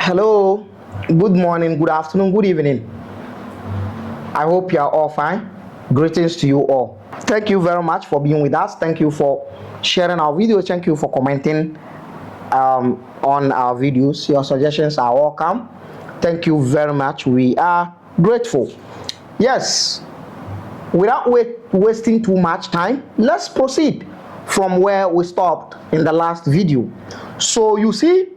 Hello, good morning, good afternoon, good evening. I hope you are all fine. Greetings to you all. Thank you very much for being with us. Thank you for sharing our videos. Thank you for commenting on our videos. Your suggestions are welcome. Thank you very much. We are grateful. Yes, without wasting too much time, let's proceed from where we stopped in the last video. So you see,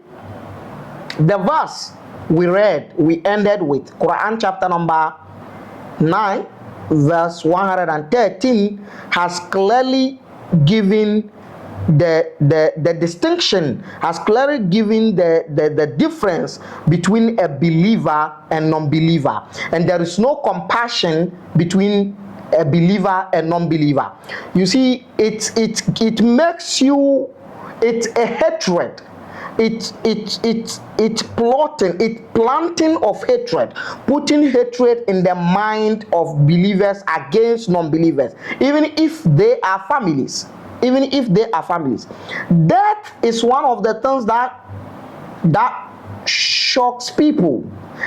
the verse we ended with Quran chapter number 9 verse 113 has clearly given the distinction, has clearly given the difference between a believer and non-believer, and there is no compassion between a believer and non-believer. You see, it makes you, it's a hatred. It's planting of hatred, putting hatred in the mind of believers against non-believers, even if they are families. Death is one of the things that shocks people.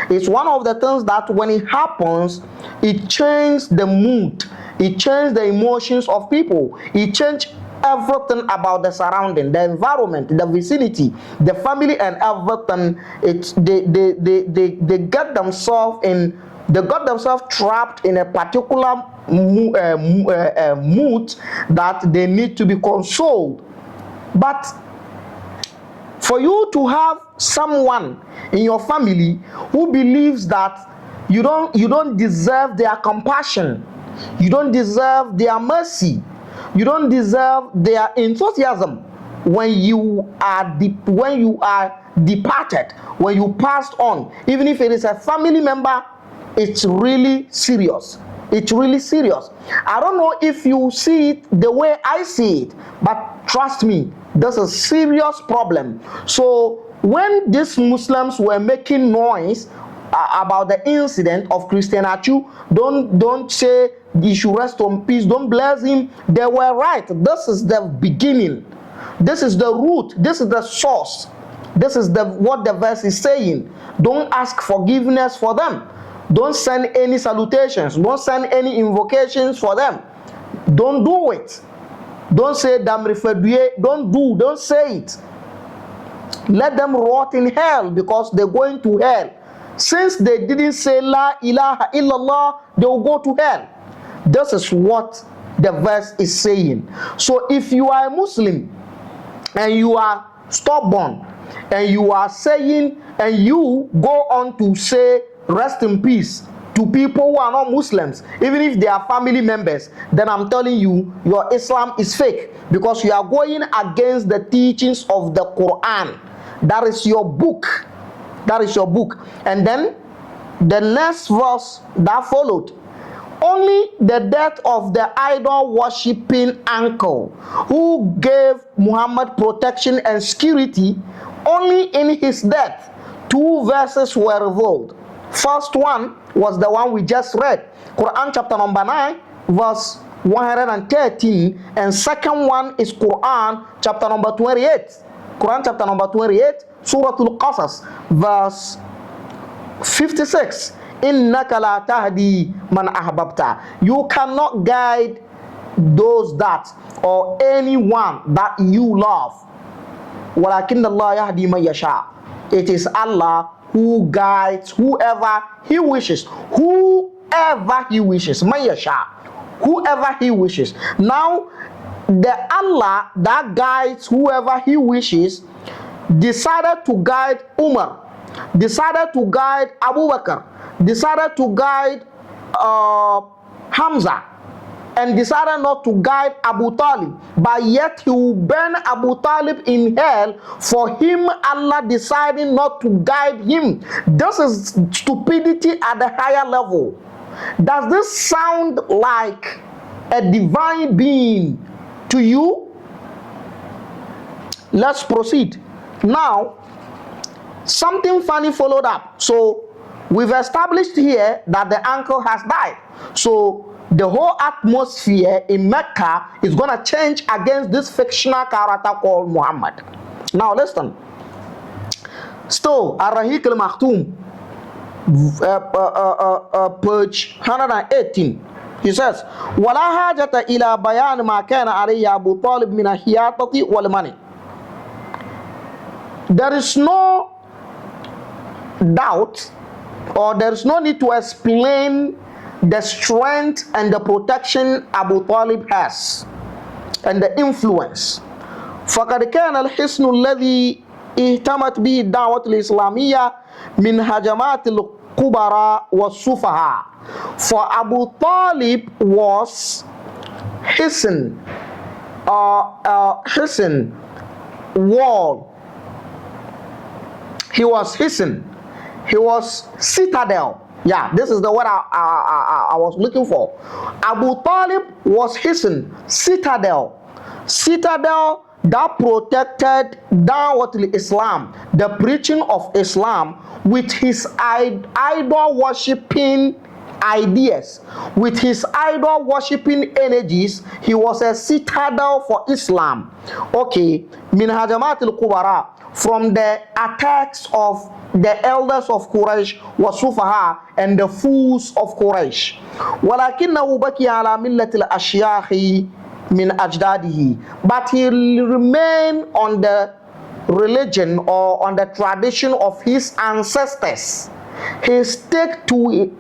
It's one of the things that when it happens, it changes the mood, it changes the emotions of people, it changes everything about the surrounding, the environment, the vicinity, the family, and everything. They got themselves trapped in a particular mood that they need to be consoled. But for you to have someone in your family who believes that you don't deserve their compassion, you don't deserve their mercy, you don't deserve their enthusiasm when you are departed, when you passed on, even if it is a family member, it's really serious. It's really serious. I don't know if you see it the way I see it, but trust me, there's a serious problem. So when these Muslims were making noise about the incident of Christian Achu, don't say he should rest on peace, don't bless him. They were right. This is the beginning. This is the root. This is the source. This is what the verse is saying. Don't ask forgiveness for them. Don't send any salutations. Don't send any invocations for them. Don't do it. Don't say damrifaduye. Don't say it. Let them rot in hell because they're going to hell. Since they didn't say La ilaha illallah, they will go to hell. This is what the verse is saying. So if you are a Muslim and you are stubborn and you are saying, and you go on to say rest in peace to people who are not Muslims, even if they are family members, then I'm telling you, your Islam is fake, because you are going against the teachings of the Quran. That is your book. That is your book. And then the next verse that followed, only the death of the idol worshipping uncle who gave Muhammad protection and security, only in his death 2 verses were revealed. First one was the one we just read, Quran chapter number 9 verse 113, and second one is Quran chapter number 28. Quran chapter number 28, Surah Al-Qasas verse 56. Innaka la tahdi man ahbabta. You cannot guide those that, or anyone that you love. Walakin Allah yahdi man yasha. It is Allah who guides whoever He wishes. Whoever He wishes. Man yasha. Whoever He wishes. Now, the Allah that guides whoever He wishes decided to guide Umar, decided to guide Abu Bakr, decided to guide Hamza, and decided not to guide Abu Talib, but yet he will burn Abu Talib in hell for him, Allah deciding not to guide him. This is stupidity at the higher level. Does this sound like a divine being to you? Let's proceed. Now, something funny followed up. So we've established here that the uncle has died. So the whole atmosphere in Mecca is going to change against this fictional character called Muhammad. Now listen. Still, Ar-Rahiq al-Makhtum, page 118. He says, وَلَا حَاجَةَ إِلَى بَيَانِ مَا كَانَ عَلَيْهِ أَبُو طَالِبْ مِنَ الْحِيَاطَةِ وَالْمَنِعِ. There is no doubt, or there is no need to explain the strength and the protection Abu Talib has and the influence. فَقَدْ كَانَ الْحِسْنُ الَّذِي اهتمت به الدعوة الإسلامية من هجمات الكبراء والسفهاء. For Abu Talib was hisn wall. He was hisn. He was citadel. Yeah, this is the word I was looking for. Abu Talib was hisn, citadel. Citadel that protected Da'watul Islam, the preaching of Islam, with his idol worshipping ideas, with his idol worshipping energies. He was a citadel for Islam. Okay, min hajamatil kubara, from the attacks of the elders of Quraysh wa sufaha, and the fools of Quraysh. ولكنه بكي على ملة الأشياخ min ajdadihi, but he remained on the religion or on the tradition of his ancestors. He stuck to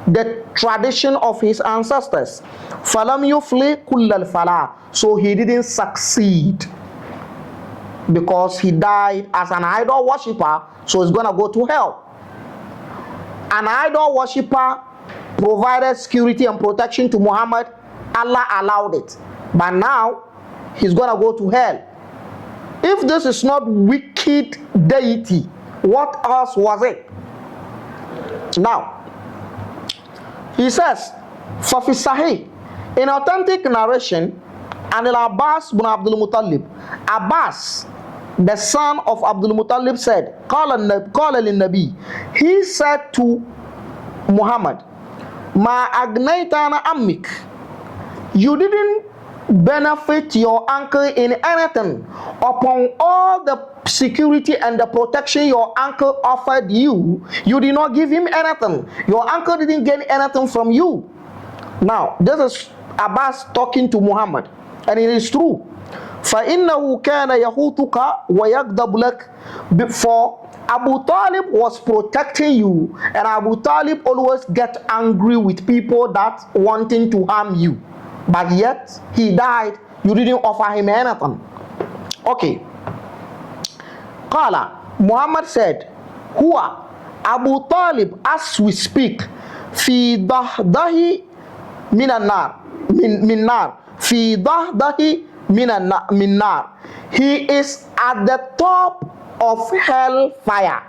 the tradition of his ancestors. Falam yufli kullal falah, so he didn't succeed because he died as an idol worshipper, so he's gonna go to hell. An idol worshipper provided security and protection to Muhammad. Allah allowed it. But now, he's going to go to hell. If this is not wicked deity, what else was it? Now, he says, فَفِي الصَّحِيحِ, in authentic narration, and Abbas bin Abdul Muttalib, Abbas, the son of Abdul Muttalib, said, قَالَ لِلنَّبِي, he said to Muhammad, مَا أَغْنَيْتَنَا أَمِّكَ, you didn't benefit your uncle in anything upon all the security and the protection your uncle offered you. You did not give him anything. Your uncle didn't get anything from you. Now, this is Abbas talking to Muhammad, and it is true. فَإِنَّهُ كَانَ يَخُوتُكَ وَيَغْضَبُ لَكَ. Before, Abu Talib was protecting you, and Abu Talib always get angry with people that wanting to harm you. But yet, he died, you didn't offer him anything. Okay. Qala, Muhammad said, Huwa, Abu Talib, as we speak, fi dahdahi minan nar, min nar, fi dahdahi min nar. He is at the top of hell fire.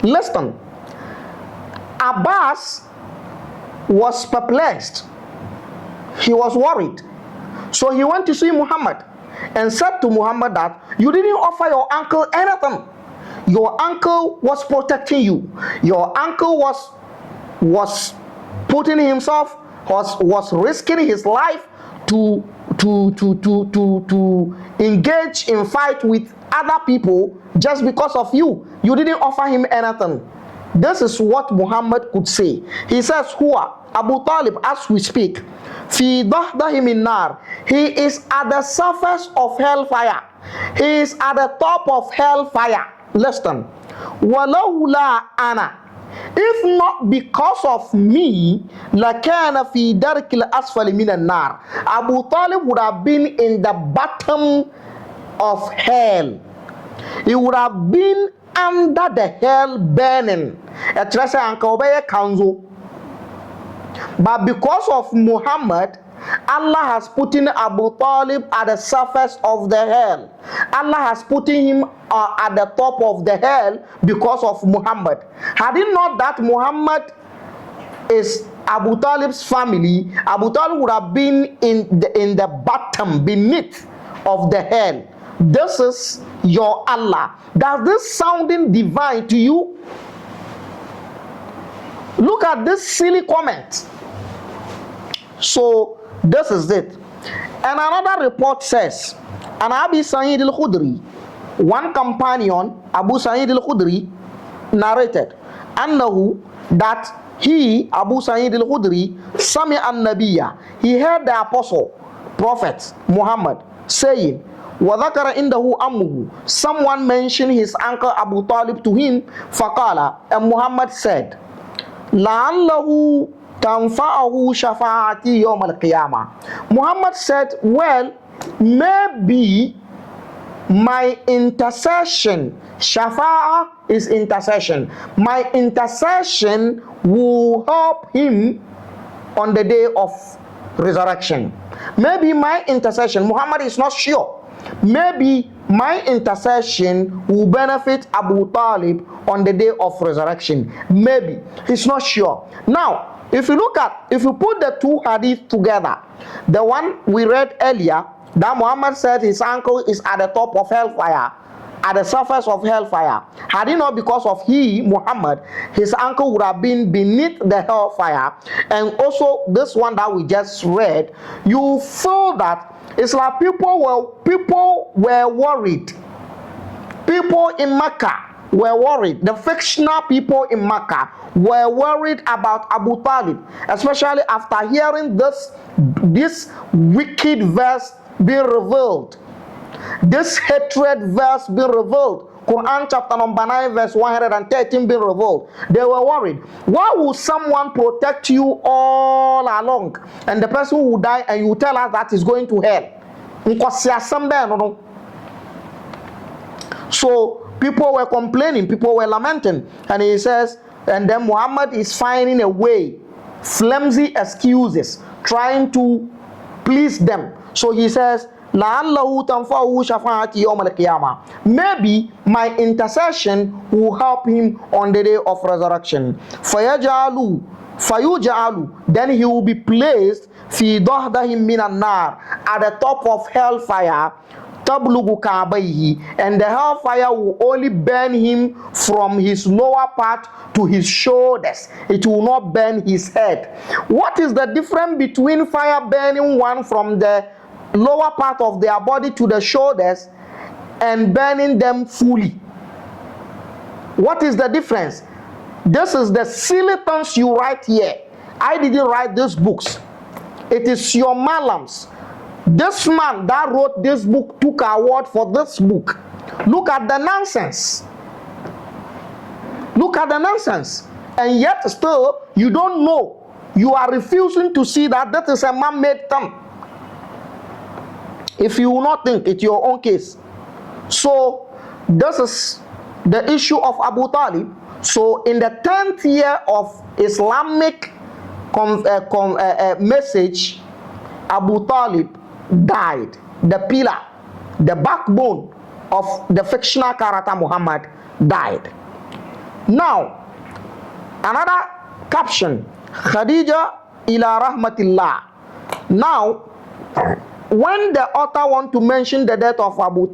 Listen, Abbas was perplexed. He was worried. So he went to see Muhammad and said to Muhammad that you didn't offer your uncle anything. Your uncle was protecting you. Your uncle was putting himself, was risking his life to engage in fight with other people just because of you. You didn't offer him anything. This is what Muhammad could say. He says, Huwa, Abu Talib, as we speak, fi dahdahi min nar. He is at the surface of hellfire. He is at the top of hellfire. Listen. Walawla ana. If not because of me, lakana fi darkil asfali minan nar. Abu Talib would have been in the bottom of hell. He would have been under the hell burning. But because of Muhammad, Allah has put in Abu Talib at the surface of the hell. Allah has put him at the top of the hell because of Muhammad. Had it not that Muhammad is Abu Talib's family, Abu Talib would have been in the bottom, beneath of the hell. This is your Allah. Does this sounding divine to you? Look at this silly comment. So this is it. And another report says, An Abi Sa'id al-Khudri, one companion, Abu Sa'id al-Khudri, narrated, annahu, that he, Abu Sa'id al-Khudri, sami an-nabiyya, he heard the apostle, prophet Muhammad, saying, وَذَكَرَ إِنْدَهُ أَمُّهُ, someone mentioned his uncle Abu Talib to him, فَقَالَ, and Muhammad said, لَعَلَّهُ تَنْفَعَهُ شَفَاعَتِي يَوْمَ الْقِيَامَةِ. Muhammad said, well, maybe my intercession, shafa'a is intercession, my intercession will help him on the day of resurrection. Maybe my intercession, Muhammad is not sure, maybe my intercession will benefit Abu Talib on the day of resurrection. Maybe, he's not sure. Now, if you put the two hadith together, the one we read earlier, that Muhammad said his uncle is at the top of hellfire, at the surface of hellfire. Had it not because of Muhammad, his uncle would have been beneath the hellfire. And also this one that we just read, you feel that it's like people were worried. People in Mecca were worried. The fictional people in Mecca were worried about Abu Talib, especially after hearing this wicked verse being revealed, this hatred verse being revealed, Quran chapter number 9 verse 113 being revealed. They were worried. Why would someone protect you all along and the person who die and you tell us that is going to hell? So people were complaining, people were lamenting, and he says, and then Muhammad is finding a way, flimsy excuses, trying to please them. So he says, لَعَلَّهُ تَنْفَعُهُ شَفَاعَتِي يَوْمَ الْقِيَامَةِ, maybe my intercession will help him on the day of resurrection. فَيُجْعَلُ, then he will be placed فِي ضَهْدَهِمْ مِنَ النَّارِ, at the top of hellfire, تَبْلُغُ كَعْبَيْهِ, and the hellfire will only burn him from his lower part to his shoulders. It will not burn his head. What is the difference between fire burning one from the lower part of their body to the shoulders and burning them fully? What is the difference? This is the silly things you write here. I didn't write these books. It is your malams. This man that wrote this book took an award for this book. Look at the nonsense. Look at the nonsense. And yet still you don't know. You are refusing to see that that is a man-made thing. If you will not think, it's your own case. So this is the issue of Abu Talib. So in the 10th year of Islamic message, Abu Talib died. The pillar, the backbone of the fictional character Muhammad died. Now, another caption, Khadijah ila rahmatillah. Now, when the author want to mention the death of Abu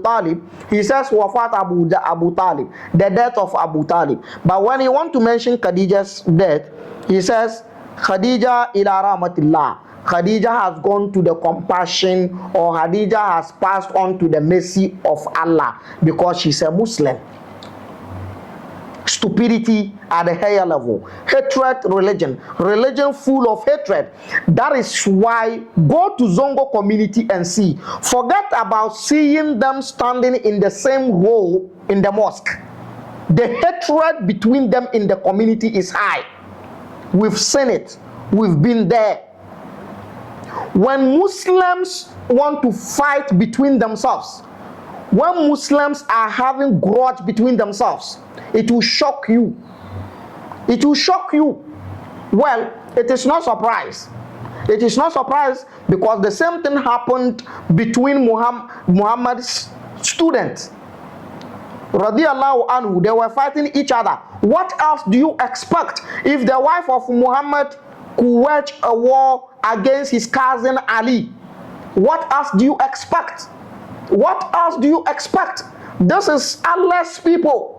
Talib, he says Wafat Abu Talib, the death of Abu Talib. But when he want to mention Khadijah's death, he says Khadijah ila rahmatillah. Khadijah has gone to the compassion, or Khadijah has passed on to the mercy of Allah, because she's a Muslim. Stupidity at a higher level. Hatred, religion full of hatred. That is why go to Zongo community and see. Forget about seeing them standing in the same row in the mosque. The hatred between them in the community is high. We've seen it. We've been there. When Muslims want to fight between themselves, when Muslims are having grudge between themselves, it will shock you. It will shock you. Well, it is not surprise. It is not surprise because the same thing happened between Muhammad's students. Radiallahu anhu, they were fighting each other. What else do you expect if the wife of Muhammad could wage a war against his cousin Ali? What else do you expect? What else do you expect? This is Allah's people.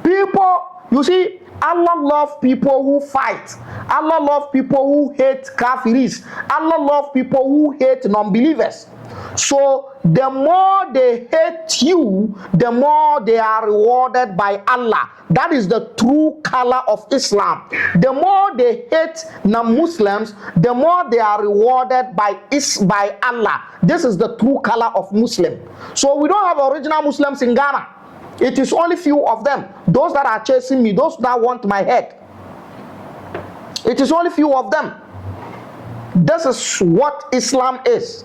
People, you see, Allah loves people who fight. Allah loves people who hate kafiris. Allah loves people who hate non-believers. So the more they hate you, the more they are rewarded by Allah. That is the true color of Islam. The more they hate non-Muslims, the more they are rewarded by Allah. This is the true color of Muslim. So we don't have original Muslims in Ghana. It is only few of them. Those that are chasing me, those that want my head. It is only few of them. This is what Islam is.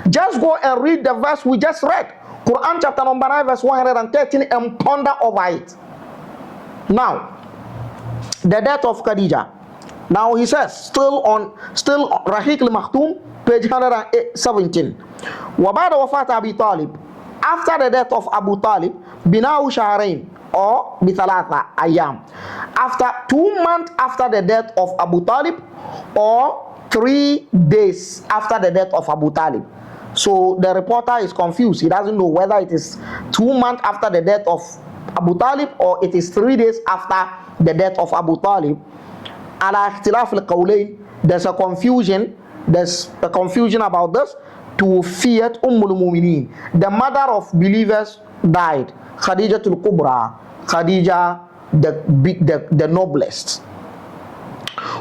Just go and read the verse we just read. Quran chapter number 9 verse 113 and ponder over it. Now, the death of Khadijah. Now he says, still Rahiq al-Makhtum, page 117. وَبَعْدَ وَفَاةِ أَبِي طَالِبٍ. After the death of Abu Talib, بِنَاهُ شَهْرَيْنِ or بِثَلَاثَ أَيَّامٍ. After 2 months after the death of Abu Talib, or 3 days after the death of Abu Talib. So the reporter is confused. He doesn't know whether it is 2 months after the death of Abu Talib or it is 3 days after the death of Abu Talib. Ala ikhtilaf al-qawlayn. There's a confusion. There's a confusion about this. Tuwfiyat Ummul Mu'minin. The mother of believers died. Khadijah al-Kubra. Khadijah, the noblest.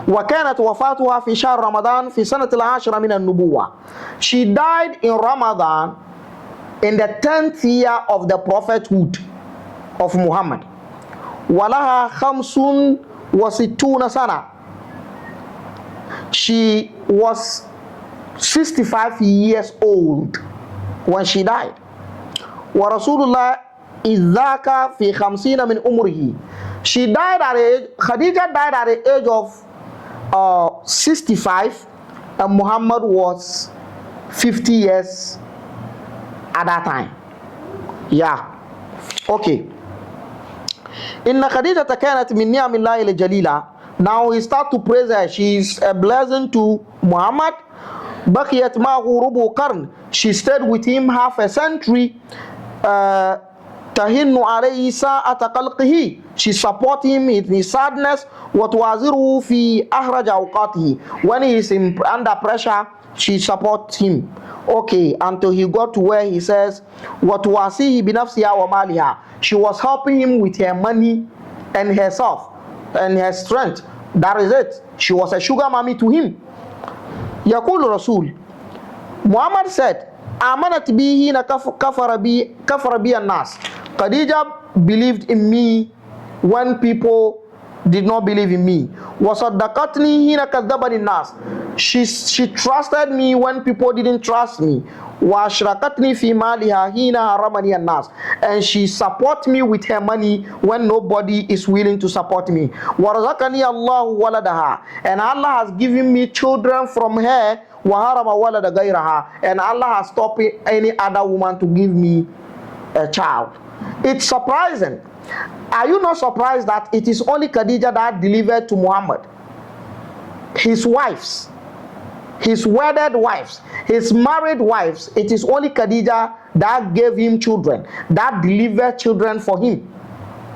وكانت وفاتها في شهر رمضان في سنة العاشرة من النبوة. She died in Ramadan in the 10th year of the prophethood of Muhammad. ولها 65 سنة. She was 65 years old when she died. ورسول الله إذ ذاك في 50 من عمره. She died at age, Khadijah died at the age of 65, and Muhammad was 50 years at that time. Yeah. Okay. Inna Khadijah كانت من نعم الله الجليلة. Now he start to praise her. She is a blessing to Muhammad. بقيت معه ربع قرن. She stayed with him half a century. تهن عليه ساعة قلقه. She support him in his sadness. وتوازره في أحرج أوقاته. When he is under pressure, she supports him. Okay, until he got to where he says, وتواسيه بنفسها ومالها. She was helping him with her money and herself and her strength. That is it. She was a sugar mommy to him. يقول رسول Muhammad said, آمنت بي هنا كفر بي الناس. Khadijah believed in me when people did not believe in me. وصدقتني هنا كذبني الناس. She trusted me when people didn't trust me. وأشركتني في مالها هنا حرمني الناس. And she support me with her money when nobody is willing to support me. ورزقني الله ولدها. And Allah has given me children from her. وحرم ولد غيرها. And Allah has stopped any other woman to give me a child. It's surprising. Are you not surprised that it is only Khadijah that delivered to Muhammad? His wives, his wedded wives, his married wives, it is only Khadijah that gave him children, that delivered children for him.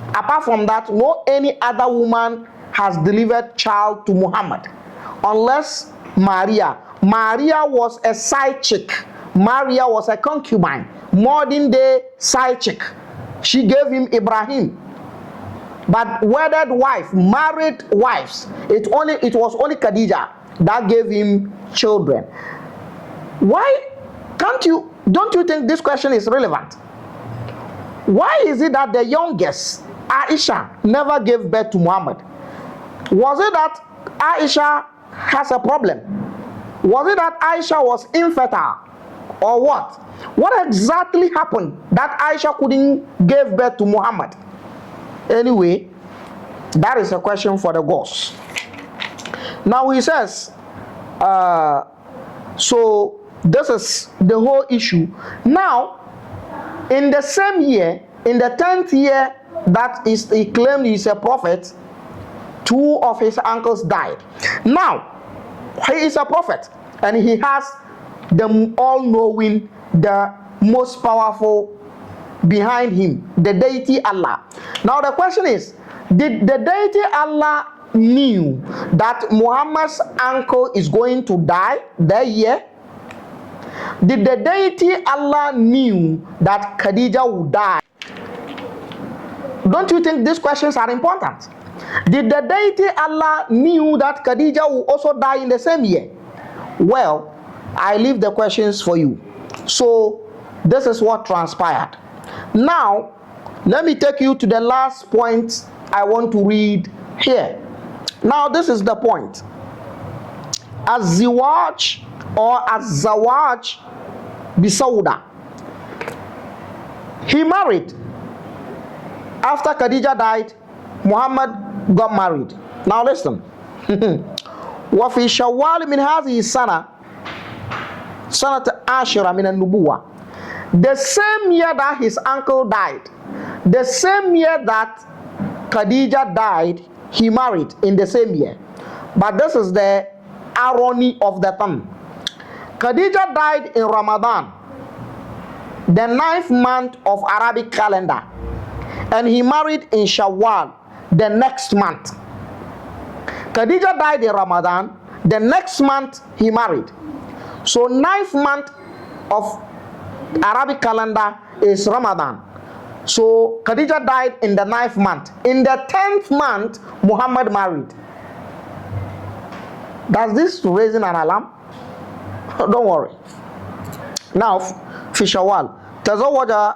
Apart from that, no any other woman has delivered child to Muhammad, unless Maria. Maria was a side chick. Maria was a concubine, modern day side chick. She gave him Ibrahim. But wedded wife, married wives, it was only Khadijah that gave him children. Why don't you think this question is relevant? Why is it that the youngest, Aisha, never gave birth to Muhammad? Was it that Aisha has a problem? Was it that Aisha was infertile? Or what? What exactly happened that Aisha couldn't give birth to Muhammad? Anyway, that is a question for the gods. Now he says, so this is the whole issue. Now, in the same year, in the 10th year that he claimed he's a prophet, 2 of his uncles died. Now, he is a prophet and he has the all-knowing, the most powerful behind him, the deity Allah. Now the question is, did the deity Allah knew that Muhammad's uncle is going to die that year? Did the deity Allah knew that Khadijah would die? Don't you think these questions are important? Did the deity Allah knew that Khadijah would also die in the same year? Well, I leave the questions for you. So this is what transpired. Now, let me take you to the last point I want to read here. Now, this is the point. Az-Ziwaj or Az-Zawaj Bisawda. He married. After Khadijah died, Muhammad got married. Now listen. وفي شوال من هذه السنة سنة عاشرة من النبوة. The same year that his uncle died, the same year that Khadijah died, he married in the same year. But this is the irony of the thing. Khadijah died in Ramadan, the 9th month of Arabic calendar, and he married in Shawwal, the next month. Khadijah died in Ramadan, the next month he married. So 9th month of Arabic calendar is Ramadan. So Khadijah died in the 9th month. In the 10th month, Muhammad married. Does this raise an alarm? Don't worry. Now, في شوال تزوج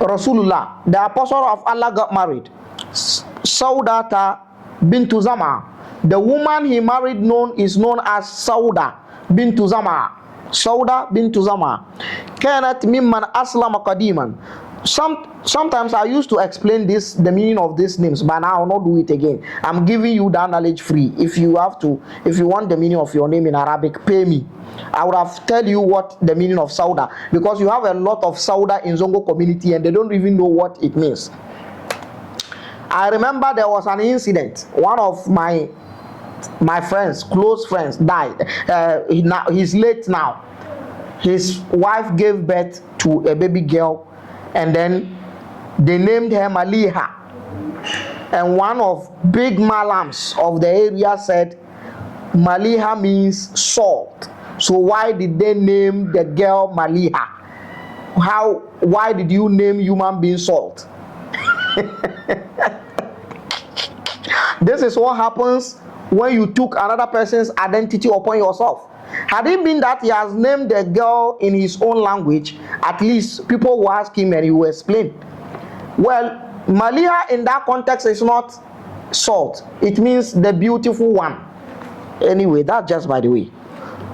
Rasulullah, the apostle of Allah, got married. Saudata bintu Zama. The woman he married is known as Sauda bintu Zama. Sauda bintu Zama. كانت ممن أسلم قديما. Sometimes I used to explain the meaning of these names, but now I will not do it again. I'm giving you that knowledge free. If you want the meaning of your name in Arabic, pay me. I would have tell you what the meaning of Sauda, because you have a lot of Sauda in Zongo community and they don't even know what it means. I remember there was an incident. One of my friends, close friends, died. He's late now. His wife gave birth to a baby girl, and then they named her Maliha. And one of big malams of the area said Maliha means salt. So why did they name the girl Maliha? Why did you name human being salt? This is what happens when you took another person's identity upon yourself. Had it been that he has named the girl in his own language, at least people will ask him and he will explain. Well, Maliha in that context is not salt. It means the beautiful one. Anyway, that's just by the way.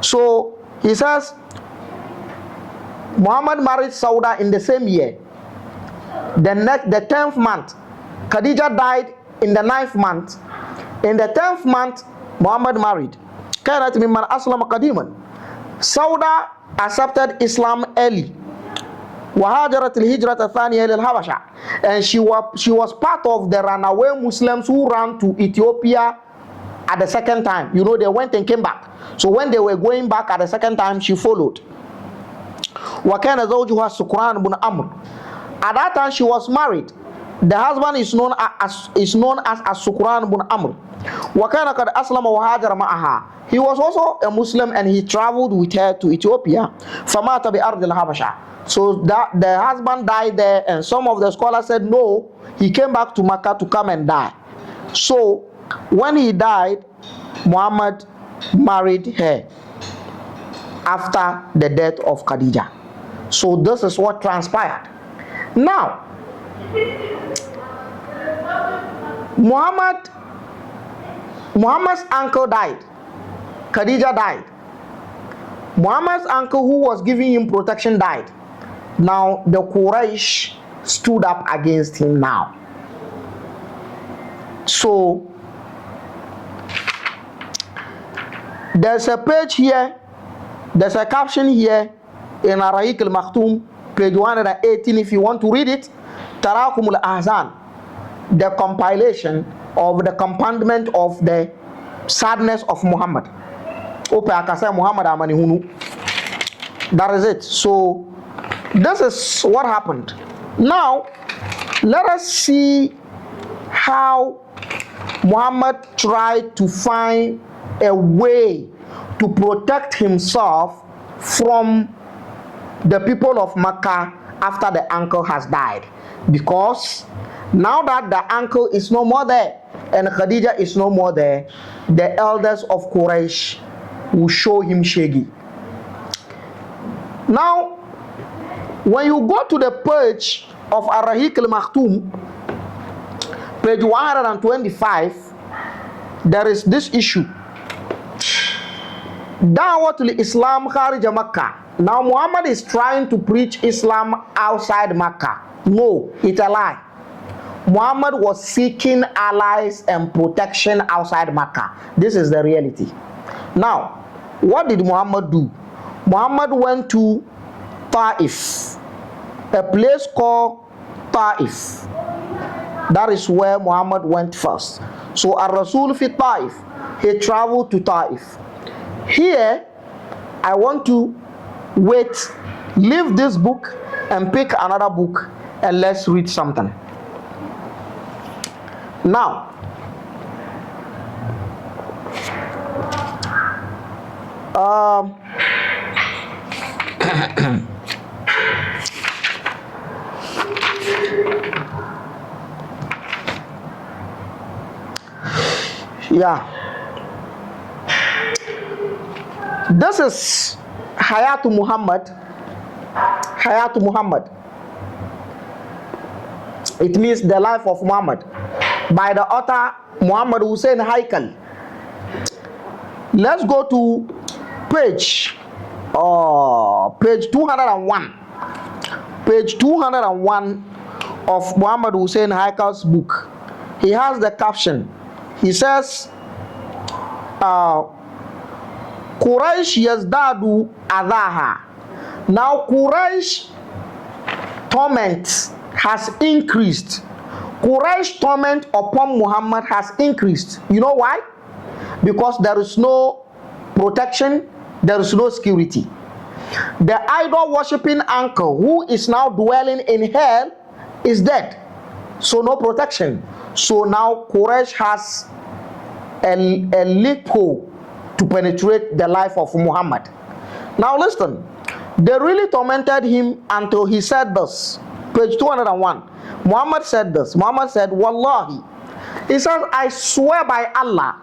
So he says Muhammad married Sauda in the same year. The 10th month. Khadijah died in the 9th month. In the 10th month, Muhammad married. كانت ممن أسلم قديما. Sauda accepted Islam early. وهاجرت الهجرة الثانية للحبشة. And she was part of the runaway Muslims who ran to Ethiopia at the second time. You know, they went and came back. So when they were going back at the second time, she followed. وكان زوجها سكران بن عمرو. At that time, she was married. The husband is known as Sukran bin Amr. وكان قد أسلم وهاجر معها. He was also a Muslim and he traveled with her to Ethiopia. فمات بأرض الحبشة. So the husband died there, and some of the scholars said no, he came back to Makkah to come and die. So when he died, Muhammad married her after the death of Khadijah. So this is what transpired. Now, Muhammad's uncle died. Khadijah died. Muhammad's uncle who was giving him protection died. Now the Quraysh stood up against him now. So there's a page here, there's a caption here in Araik al-Maktoum, page 118, if you want to read it. Tarakum al-Ahzan, the compilation of the compartment of the sadness of Muhammad. That is it. So this is what happened. Now let us see how Muhammad tried to find a way to protect himself from the people of Mecca after the uncle has died, because now that the uncle is no more there and Khadijah is no more there, the elders of Quraysh will show him shaggy. Now, when you go to the page of Ar-Rahiq al-Maktoum, page 125, there is this issue. Da'watul Islam kharija Makkah. Now Muhammad is trying to preach Islam outside Makkah. No, it's a lie. Muhammad was seeking allies and protection outside Makkah. This is the reality. Now, what did Muhammad do? Muhammad went to Ta'if, a place called Ta'if. That is where Muhammad went first. So Ar-Rasul fi Ta'if, he traveled to Ta'if. Here, I want to leave this book and pick another book and let's read something. Now, yeah, this is Hayatu Muhammad. Hayatu Muhammad. It means the life of Muhammad, by the author Muhammad Hussein Haikal. Let's go to page 201. Page 201 of Muhammad Hussein Haikal's book. He has the caption. He says, Quraysh yazdadu adaha. Now Quraysh torment has increased. Quraysh torment upon Muhammad has increased. You know why? Because there is no protection, there is no security. The idol worshipping uncle who is now dwelling in hell is dead. So no protection. So now Quraysh has a loophole to penetrate the life of Muhammad. Now listen, they really tormented him until he said this. Page 201. Muhammad said this. Muhammad said, Wallahi. He says, I swear by Allah,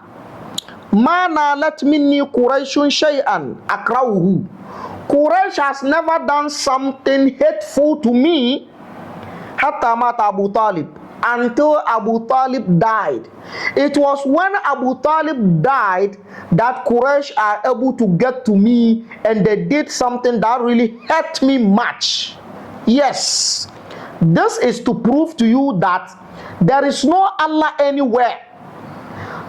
Ma nalat minni Qurayshun shay'an akrahuhu. Quraysh has never done something hateful to me hatta mata Abu Talib, until Abu Talib died. It was when Abu Talib died that Quraysh are able to get to me, and they did something that really hurt me much. Yes, this is to prove to you that there is no Allah anywhere.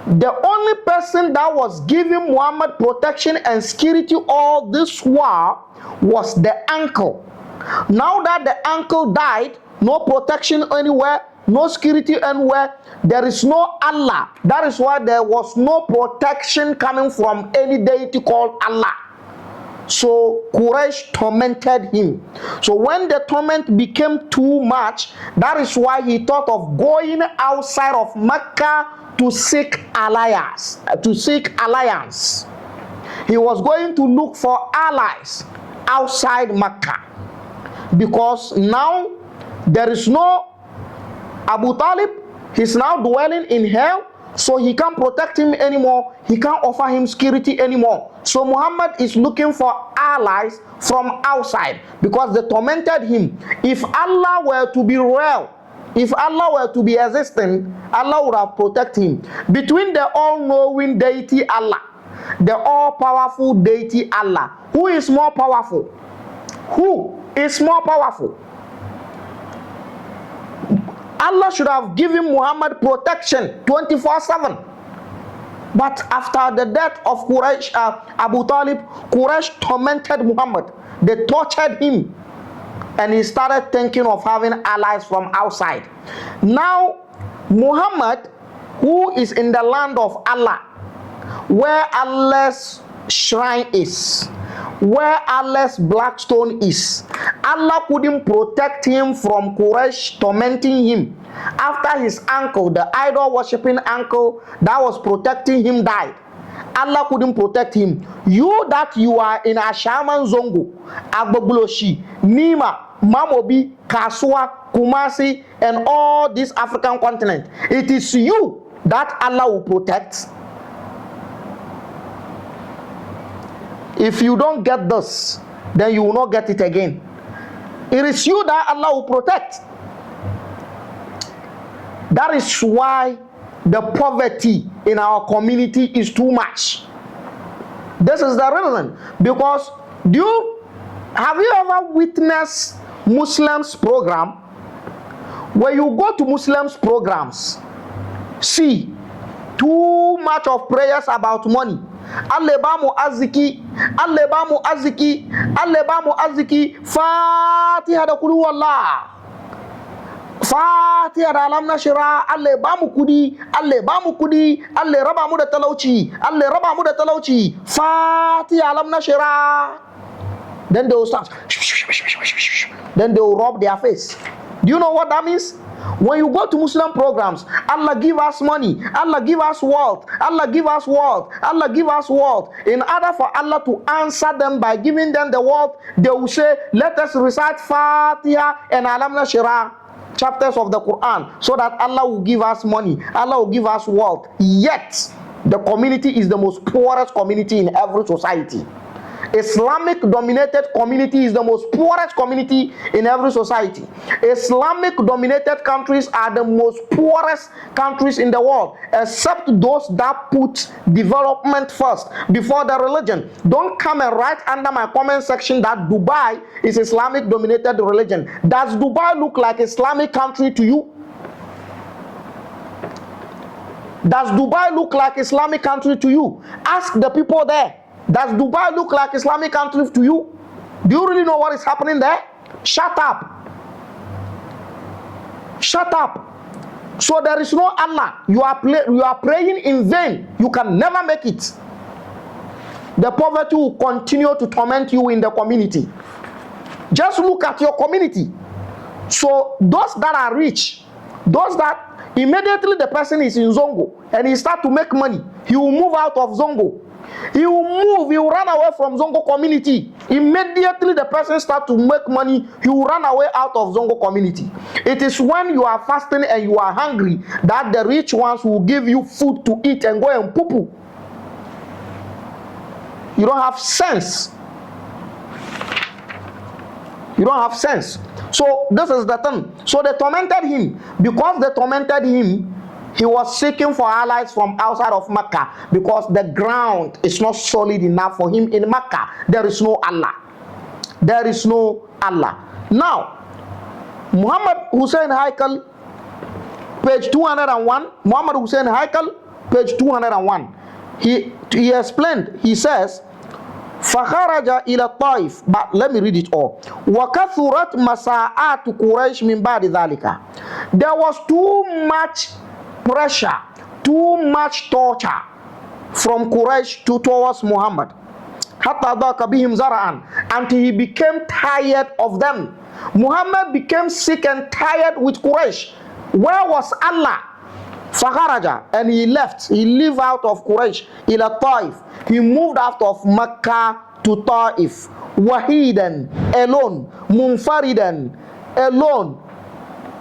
The only person that was giving Muhammad protection and security all this while was the uncle. Now that the uncle died, no protection anywhere, no security anywhere, there is no Allah. That is why there was no protection coming from any deity called Allah. So Quraysh tormented him. So when the torment became too much, that is why he thought of going outside of Mecca to seek alliance. He was going to look for allies outside Mecca, because now there is no Abu Talib. He's now dwelling in hell, so he can't protect him anymore. He can't offer him security anymore. So Muhammad is looking for allies from outside, because they tormented him. If Allah were to be real, if Allah were to be existing, Allah would have protected him. Between the all-knowing deity Allah, the all-powerful deity Allah, who is more powerful? Who is more powerful? Allah should have given Muhammad protection 24/7. But after the death of Quraysh, Abu Talib, Quraysh tormented Muhammad. They tortured him, and he started thinking of having allies from outside. Now Muhammad, who is in the land of Allah, where Allah's shrine is, where Allah's black stone is, Allah couldn't protect him from Quraysh tormenting him. After his uncle, the idol worshipping uncle that was protecting him, died, Allah couldn't protect him. You that you are in Ashaman Zongo, Agbogloshi, Nima, Mamobi, Kasua, Kumasi, and all this African continent, it is you that Allah will protect. If you don't get this, then you will not get it again. It is you that Allah will protect. That is why the poverty in our community is too much. This is the reason. Because have you ever witnessed Muslims program? When you go to Muslims programs, see too much of prayers about money. Allebamu aziki, Allebamu aziki, Allebamu aziki, Fatiha da kulu wallah. Fatiha da alam nashira, Allebamu kudi, Allebamu kudi, Alle raba mu da talauci, Alle raba mu da talauci, Fatiha alam nashira. Then they will start. Then they will rub their face. Do you know what that means? When you go to Muslim programs, Allah give us money, Allah give us wealth, Allah give us wealth, Allah give us wealth. In order for Allah to answer them by giving them the wealth, they will say, let us recite Fatiha and Alam Nashira, chapters of the Quran, so that Allah will give us money, Allah will give us wealth. Yet, the community is the most poorest community in every society. Islamic dominated community is the most poorest community in every society. Islamic dominated countries are the most poorest countries in the world, except those that put development first before the religion. Don't come and write under my comment section that Dubai is Islamic dominated religion. Does Dubai look like Islamic country to you? Does Dubai look like Islamic country to you? Ask the people there. Does Dubai look like Islamic country to you? Do you really know what is happening there? Shut up. Shut up. So there is no Allah. You are praying in vain. You can never make it. The poverty will continue to torment you in the community. Just look at your community. So those that are rich, those that immediately the person is in Zongo and he start to make money, he will move out of Zongo. He will move, he will run away from Zongo community. Immediately the person start to make money, he will run away out of Zongo community. It is when you are fasting and you are hungry that the rich ones will give you food to eat and go and poo-poo. You don't have sense. You don't have sense. So this is the thing. So they tormented him. Because they tormented him, he was seeking for allies from outside of Mecca, because the ground is not solid enough for him in Mecca. There is no Allah. There is no Allah. Now, Muhammad Hussein Haikal, page 201. Muhammad Hussein Haikal, page 201. He explained, he says, فخرج إلى الطائف. But let me read it all. وكثرت مساءات قريش من بعد ذلك. There was too much pressure, too much torture from Quraysh towards Muhammad. Hatta daqa bihim zara'an, until he became tired of them. Muhammad became sick and tired with Quraysh. Where was Allah? Fakharaja, and he left. He lived out of Quraysh ila Taif. He moved out of Mecca to Taif. Wahidan, alone. Munfaridan, alone.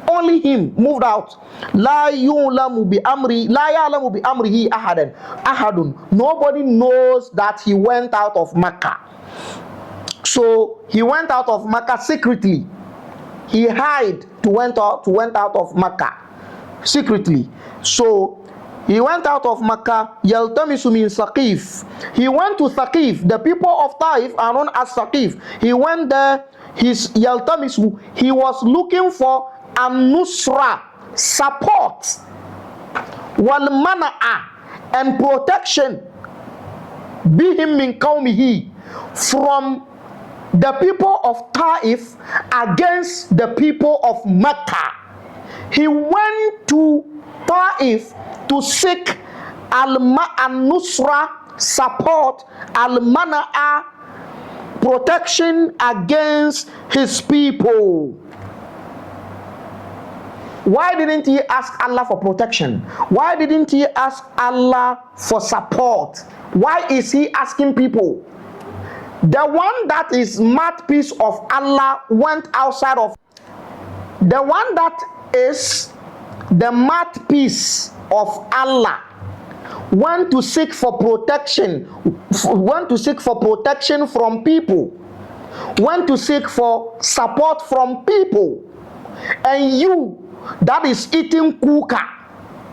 Only him moved out. La ya'lamu bi amrihi ahadun. Nobody knows that he went out of Mecca. So he went out of Mecca secretly. He hid to went out of Mecca secretly. So he went out of Mecca. Yaltamisu min Saqif. He went to Saqif. The people of Taif are known as Saqif. He went there. Yaltamisu. He was looking for an-nusra, support, wal mana'a, and protection, bihim min qawmihi, from the people of Taif against the people of Mecca. He went to Taif to seek al-nusra, support, al-mana'a, protection against his people. Why didn't he ask Allah for protection? Why didn't he ask Allah for support Why is he asking people? The one that is mouthpiece of Allah went outside of. The one that is the mouthpiece of Allah went to seek for protection, went to seek for protection from people, went to seek for support from people. And you that is eating kuka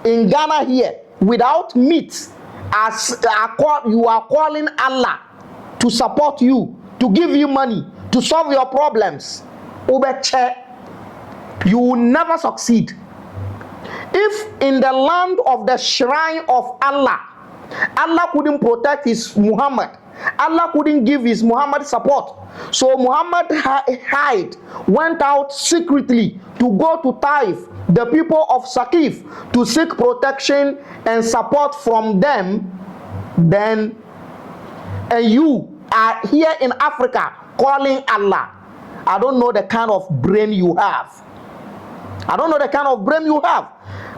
in Ghana here without meat, as you are calling Allah to support you, to give you money, to solve your problems, you will never succeed. If in the land of the shrine of Allah, Allah couldn't protect his Muhammad, Allah couldn't give his Muhammad support, so Muhammad went out secretly to go to Taif, the people of Sakif, to seek protection and support from them. Then, and you are here in Africa calling Allah. I don't know the kind of brain you have. I don't know the kind of brain you have.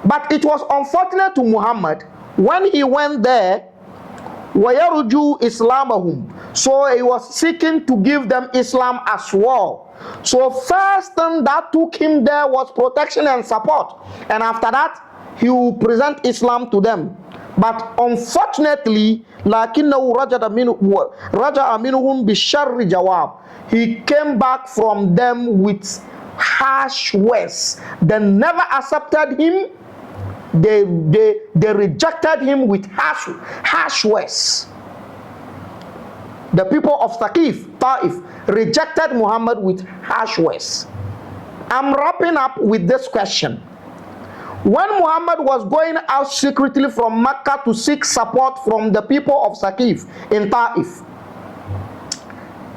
But it was unfortunate to Muhammad when he went there, وَيَرُجُوا إِسْلَامَهُمْ. So he was seeking to give them Islam as well. So first thing that took him there was protection and support. And after that, he will present Islam to them. But unfortunately, لَكِنَّهُ رَجَعَ مِنْهُمْ بِالشَّرِّ جَوَابٍ. He came back from them with harsh words. They never accepted him. They rejected him with harsh words. The people of Taif rejected Muhammad with harsh words. I'm wrapping up with this question. When Muhammad was going out secretly from Mecca to seek support from the people of Sakif in Taif,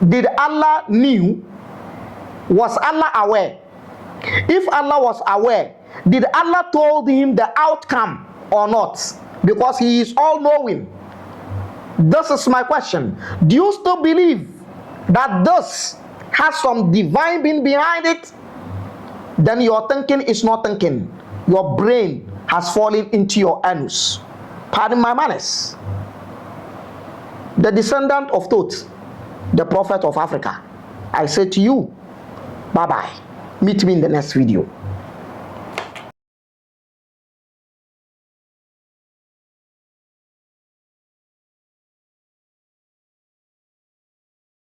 did Allah knew? Was Allah aware? If Allah was aware, did Allah told him the outcome or not? Because he is all-knowing. This is my question. Do you still believe that this has some divine being behind it? Then your thinking is not thinking. Your brain has fallen into your anus. Pardon my manners. The descendant of Thoth, the prophet of Africa, I say to you, bye-bye. Meet me in the next video.